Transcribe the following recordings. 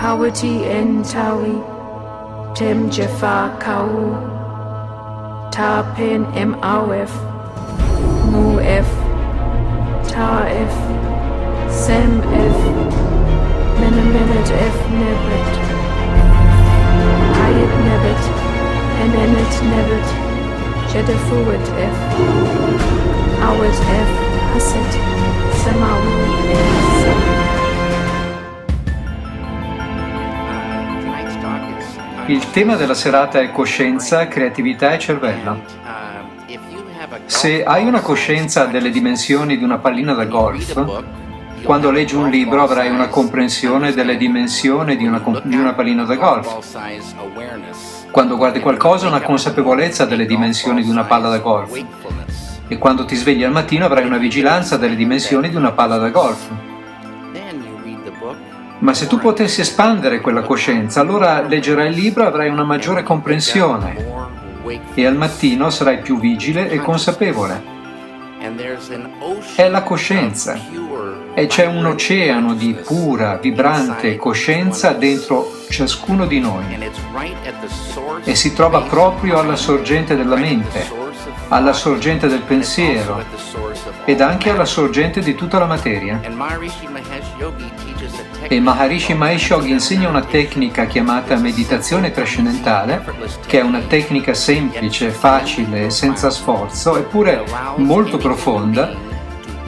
Hawati en tawi, tem jefa kau, ta pen em awef, mu f, ta f, sem f, menemenet f nebet, hayet nebet, enenet nebet, jedefuet f, awet f, haset, semawu f. Il tema della serata è coscienza, creatività e cervello. Se hai una coscienza delle dimensioni di una pallina da golf, quando leggi un libro avrai una comprensione delle dimensioni di una pallina da golf. Quando guardi qualcosa una consapevolezza delle dimensioni di una palla da golf. E quando ti svegli al mattino avrai una vigilanza delle dimensioni di una palla da golf. Ma se tu potessi espandere quella coscienza, allora leggerai il libro e avrai una maggiore comprensione e al mattino sarai più vigile e consapevole. È la coscienza e c'è un oceano di pura, vibrante coscienza dentro ciascuno di noi e si trova proprio alla sorgente della mente, alla sorgente del pensiero ed anche alla sorgente di tutta la materia. E Maharishi Mahesh Yogi insegna una tecnica chiamata meditazione trascendentale, che è una tecnica semplice, facile, senza sforzo, eppure molto profonda,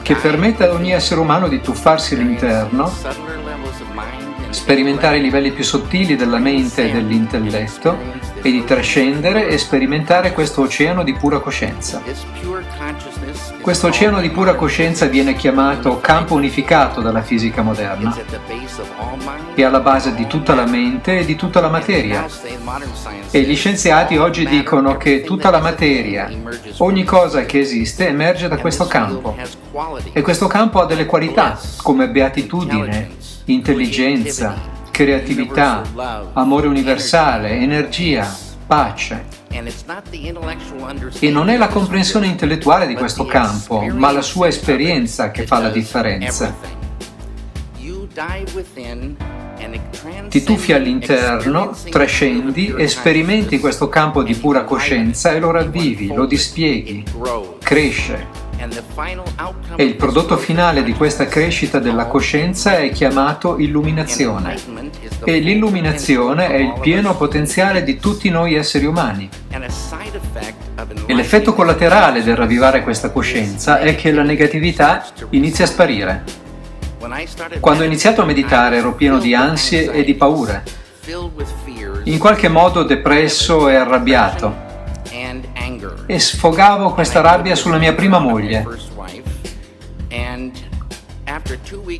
che permette ad ogni essere umano di tuffarsi all'interno, sperimentare i livelli più sottili della mente e dell'intelletto e di trascendere e sperimentare questo oceano di pura coscienza. Questo oceano di pura coscienza viene chiamato campo unificato dalla fisica moderna. È alla base di tutta la mente e di tutta la materia. E gli scienziati oggi dicono che tutta la materia, ogni cosa che esiste, emerge da questo campo. E questo campo ha delle qualità, come beatitudine, intelligenza, creatività, amore universale, energia, pace. E non è la comprensione intellettuale di questo campo, ma la sua esperienza che fa la differenza. Ti tuffi all'interno, trascendi e sperimenti questo campo di pura coscienza e lo ravvivi, lo dispieghi, cresce. E il prodotto finale di questa crescita della coscienza è chiamato illuminazione. E l'illuminazione è il pieno potenziale di tutti noi esseri umani. E l'effetto collaterale del ravvivare questa coscienza è che la negatività inizia a sparire. Quando ho iniziato a meditare ero pieno di ansie e di paure, in qualche modo depresso e arrabbiato. E sfogavo questa rabbia sulla mia prima moglie.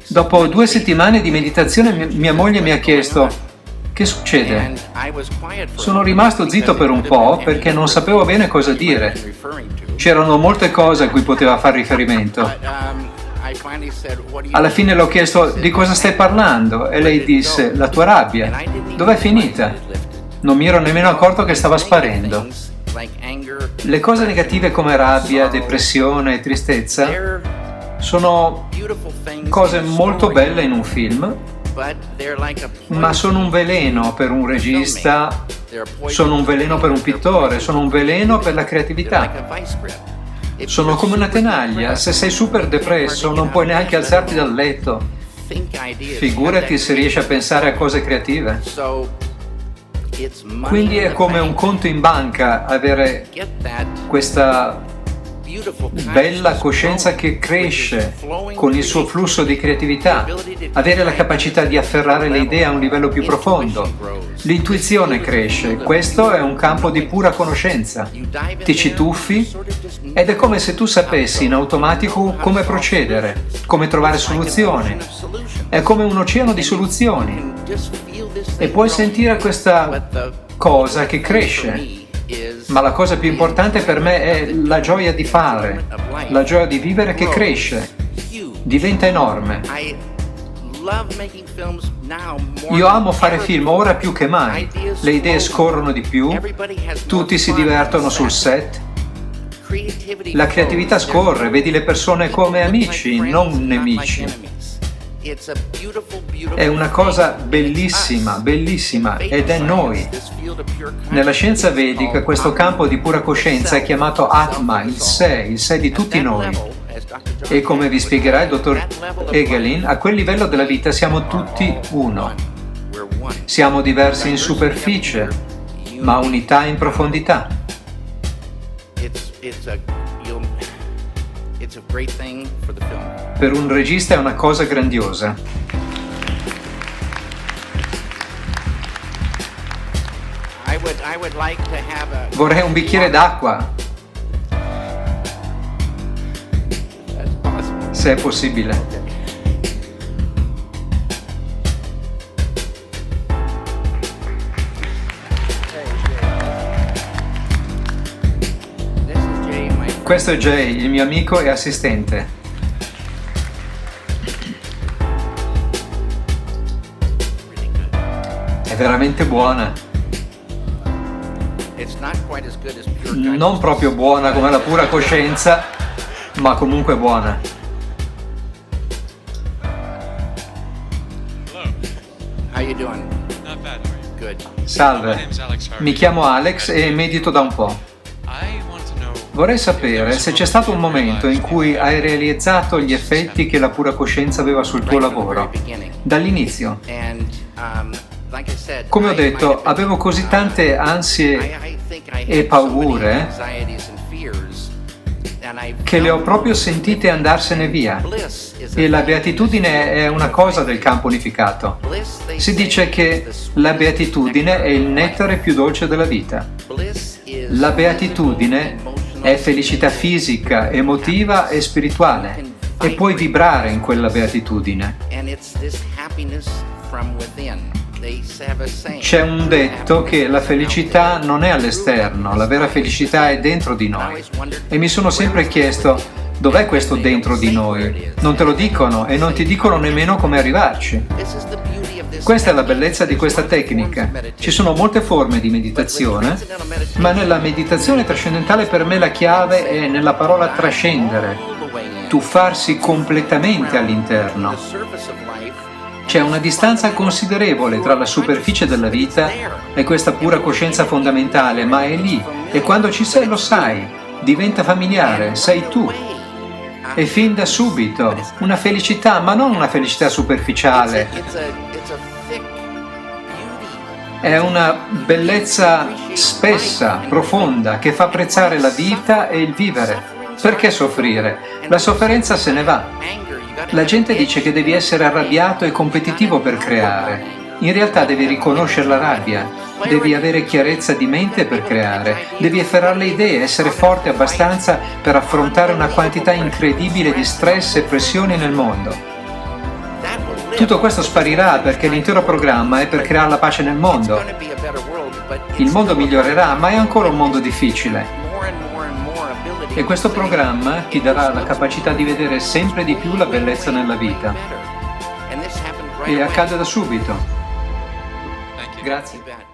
Dopo 2 settimane di meditazione mia moglie mi ha chiesto: che succede? Sono rimasto zitto per un po' perché non sapevo bene cosa dire. C'erano molte cose a cui poteva far riferimento. Alla fine le ho chiesto: di cosa stai parlando? E lei disse: la tua rabbia. Dov'è finita? Non mi ero nemmeno accorto che stava sparendo. Le cose negative come rabbia, depressione e tristezza sono cose molto belle in un film, ma sono un veleno per un regista, sono un veleno per un pittore, sono un veleno per la creatività. Sono come una tenaglia, se sei super depresso non puoi neanche alzarti dal letto. Figurati se riesci a pensare a cose creative. Quindi è come un conto in banca avere questa bella coscienza che cresce con il suo flusso di creatività, avere la capacità di afferrare le idee a un livello più profondo. L'intuizione cresce, questo è un campo di pura conoscenza. Ti ci tuffi ed è come se tu sapessi in automatico come procedere, come trovare soluzioni. È come un oceano di soluzioni e puoi sentire questa cosa che cresce. Ma la cosa più importante per me è la gioia di fare, la gioia di vivere che cresce, diventa enorme. Io amo fare film ora più che mai, le idee scorrono di più, tutti si divertono sul set, la creatività scorre, vedi le persone come amici, non nemici. È una cosa bellissima, bellissima, ed è noi. Nella scienza vedica questo campo di pura coscienza è chiamato Atma, il sé di tutti noi. E come vi spiegherà il dottor Egelin, a quel livello della vita siamo tutti uno. Siamo diversi in superficie, ma unità in profondità. Per un regista è una cosa grandiosa. Vorrei un bicchiere d'acqua, se è possibile. Questo è Jay, il mio amico e assistente. È veramente buona. Non proprio buona come la pura coscienza, ma comunque buona. Salve, mi chiamo Alex e medito da un po'. Vorrei sapere se c'è stato un momento in cui hai realizzato gli effetti che la pura coscienza aveva sul tuo lavoro, dall'inizio. Come ho detto, avevo così tante ansie e paure che le ho proprio sentite andarsene via. E la beatitudine è una cosa del campo unificato. Si dice che la beatitudine è il nettare più dolce della vita. La beatitudine è felicità fisica, emotiva e spirituale, e puoi vibrare in quella beatitudine. C'è un detto che la felicità non è all'esterno, la vera felicità è dentro di noi. E mi sono sempre chiesto, dov'è questo dentro di noi? Non te lo dicono e non ti dicono nemmeno come arrivarci. Questa è la bellezza di questa tecnica. Ci sono molte forme di meditazione, ma nella meditazione trascendentale per me la chiave è nella parola trascendere, tuffarsi completamente all'interno. C'è una distanza considerevole tra la superficie della vita e questa pura coscienza fondamentale, ma è lì, e quando ci sei lo sai, diventa familiare, sei tu. E fin da subito, una felicità, ma non una felicità superficiale. È una bellezza spessa, profonda, che fa apprezzare la vita e il vivere. Perché soffrire? La sofferenza se ne va. La gente dice che devi essere arrabbiato e competitivo per creare. In realtà devi riconoscere la rabbia, devi avere chiarezza di mente per creare, devi afferrare le idee, essere forte abbastanza per affrontare una quantità incredibile di stress e pressioni nel mondo. Tutto questo sparirà perché l'intero programma è per creare la pace nel mondo. Il mondo migliorerà, ma è ancora un mondo difficile. E questo programma ti darà la capacità di vedere sempre di più la bellezza nella vita. E accade da subito. Grazie.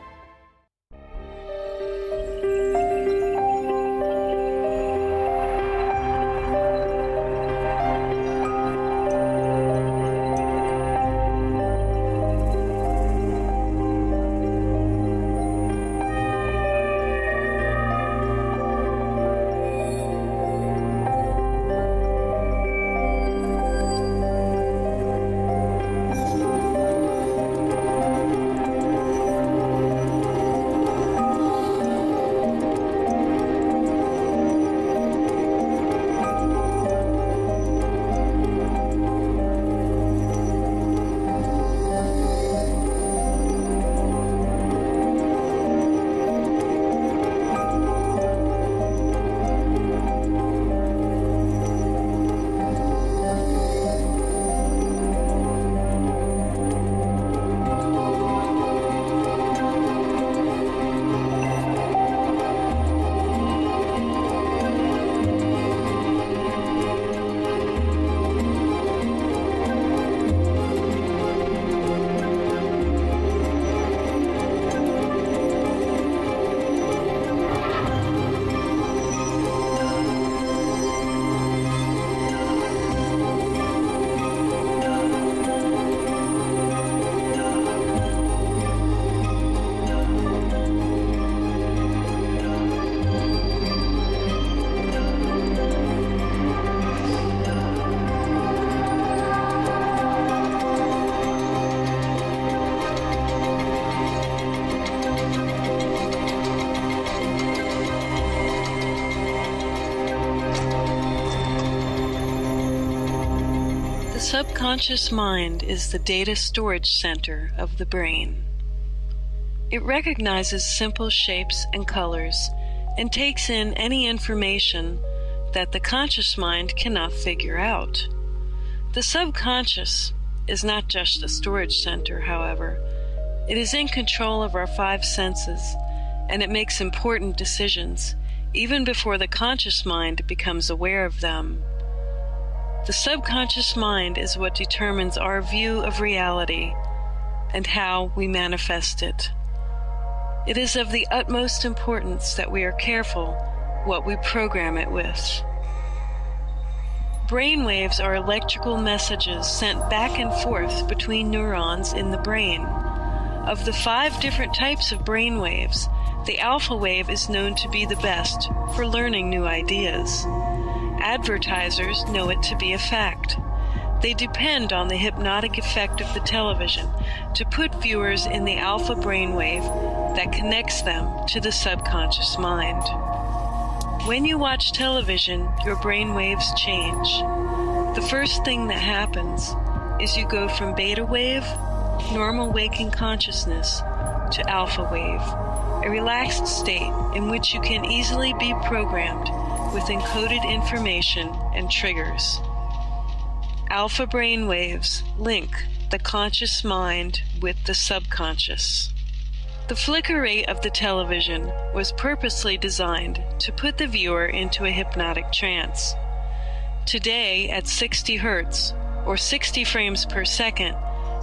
subconscious mind is the data storage center of the brain. It recognizes simple shapes and colors and takes in any information that the conscious mind cannot figure out. The subconscious is not just a storage center, however. It is in control of our five senses, and it makes important decisions even before the conscious mind becomes aware of them. The subconscious mind is what determines our view of reality and how we manifest it. It is of the utmost importance that we are careful what we program it with. Brainwaves are electrical messages sent back and forth between neurons in the brain. Of the 5 different types of brainwaves, the alpha wave is known to be the best for learning new ideas. Advertisers know it to be a fact. They depend on the hypnotic effect of the television to put viewers in the alpha brainwave that connects them to the subconscious mind. When you watch television, your brainwaves change. The first thing that happens is you go from beta wave, normal waking consciousness, to alpha wave, a relaxed state in which you can easily be programmed with encoded information and triggers. Alpha brainwaves link the conscious mind with the subconscious. The flicker rate of the television was purposely designed to put the viewer into a hypnotic trance. Today, at 60 Hz, or 60 frames per second,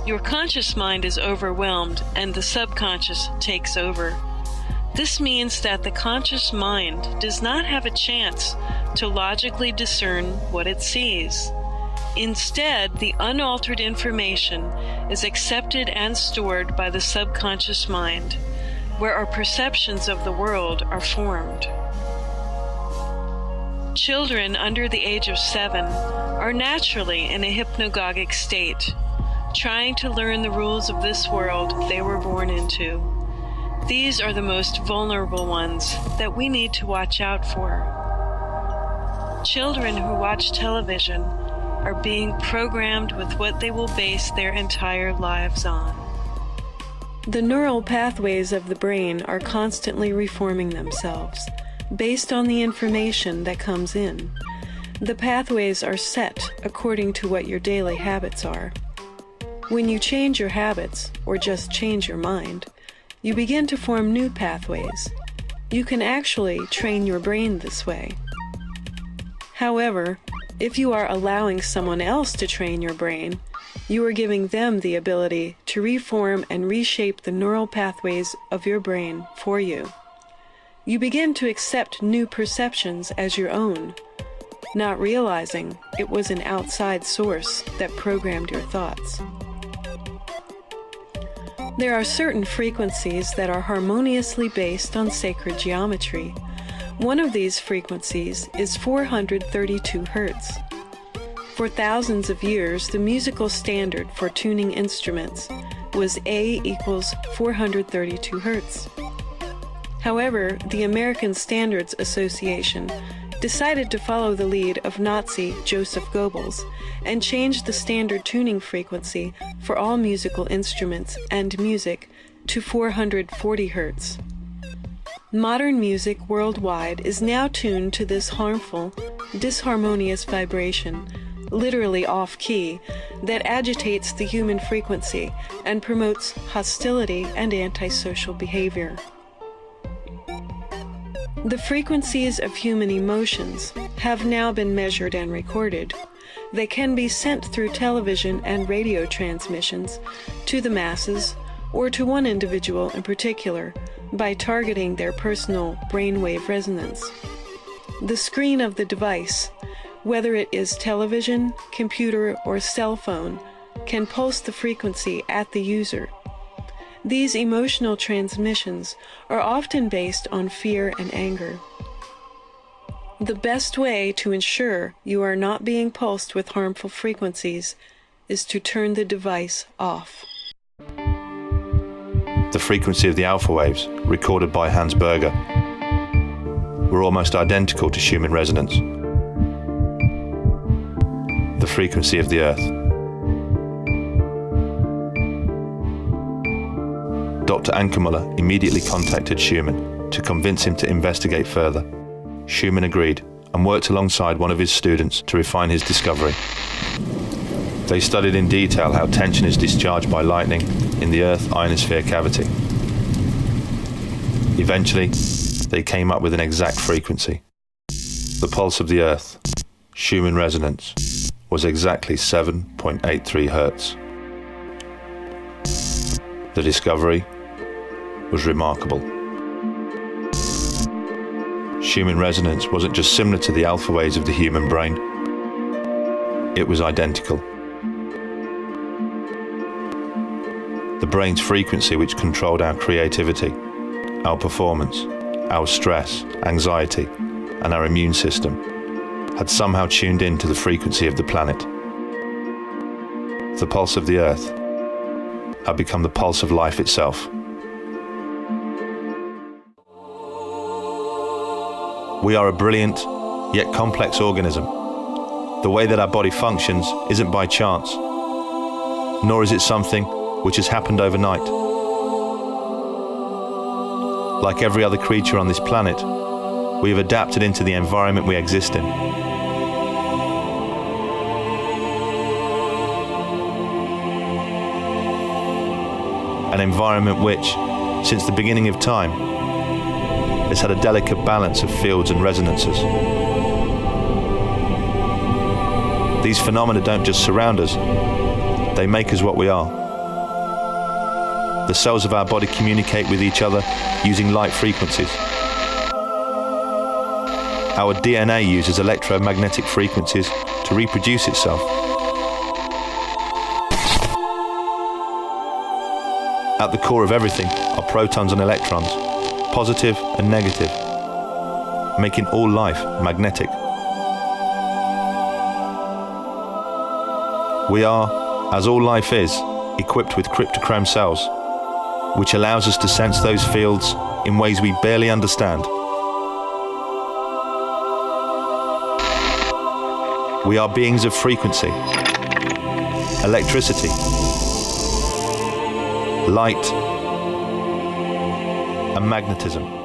your conscious mind is overwhelmed and the subconscious takes over. This means that the conscious mind does not have a chance to logically discern what it sees. Instead, the unaltered information is accepted and stored by the subconscious mind, where our perceptions of the world are formed. Children under the age of 7 are naturally in a hypnagogic state, trying to learn the rules of this world they were born into. These are the most vulnerable ones that we need to watch out for. Children who watch television are being programmed with what they will base their entire lives on. The neural pathways of the brain are constantly reforming themselves, based on the information that comes in. The pathways are set according to what your daily habits are. When you change your habits, or just change your mind, you begin to form new pathways. You can actually train your brain this way. However, if you are allowing someone else to train your brain, you are giving them the ability to reform and reshape the neural pathways of your brain for you. You begin to accept new perceptions as your own, not realizing it was an outside source that programmed your thoughts. There are certain frequencies that are harmoniously based on sacred geometry. One of these frequencies is 432 Hz. For thousands of years, the musical standard for tuning instruments was A equals 432 Hz. However, the American Standards Association decided to follow the lead of Nazi Joseph Goebbels and changed the standard tuning frequency for all musical instruments and music to 440 Hz. Modern music worldwide is now tuned to this harmful, disharmonious vibration, literally off-key, that agitates the human frequency and promotes hostility and antisocial behavior. The frequencies of human emotions have now been measured and recorded. They can be sent through television and radio transmissions to the masses or to one individual in particular by targeting their personal brainwave resonance. The screen of the device, whether it is television, computer, or cell phone, can pulse the frequency at the user. These emotional transmissions are often based on fear and anger. The best way to ensure you are not being pulsed with harmful frequencies is to turn the device off. The frequency of the alpha waves, recorded by Hans Berger, were almost identical to Schumann resonance. The frequency of the Earth Dr. Ankermuller immediately contacted Schumann to convince him to investigate further. Schumann agreed and worked alongside one of his students to refine his discovery. They studied in detail how tension is discharged by lightning in the Earth ionosphere cavity. Eventually, they came up with an exact frequency. The pulse of the Earth, Schumann resonance, was exactly 7.83 Hertz. The discovery was remarkable. Schumann resonance wasn't just similar to the alpha waves of the human brain, it was identical. The brain's frequency, which controlled our creativity, our performance, our stress, anxiety, and our immune system, had somehow tuned in to the frequency of the planet. The pulse of the Earth had become the pulse of life itself. We are a brilliant, yet complex organism. The way that our body functions isn't by chance, nor is it something which has happened overnight. Like every other creature on this planet, we have adapted into the environment we exist in. An environment which, since the beginning of time, has had a delicate balance of fields and resonances. These phenomena don't just surround us, they make us what we are. The cells of our body communicate with each other using light frequencies. Our DNA uses electromagnetic frequencies to reproduce itself. At the core of everything are protons and electrons, positive and negative, making all life magnetic. We are, as all life is, equipped with cryptochrome cells, which allows us to sense those fields in ways we barely understand. We are beings of frequency, electricity, light, and magnetism.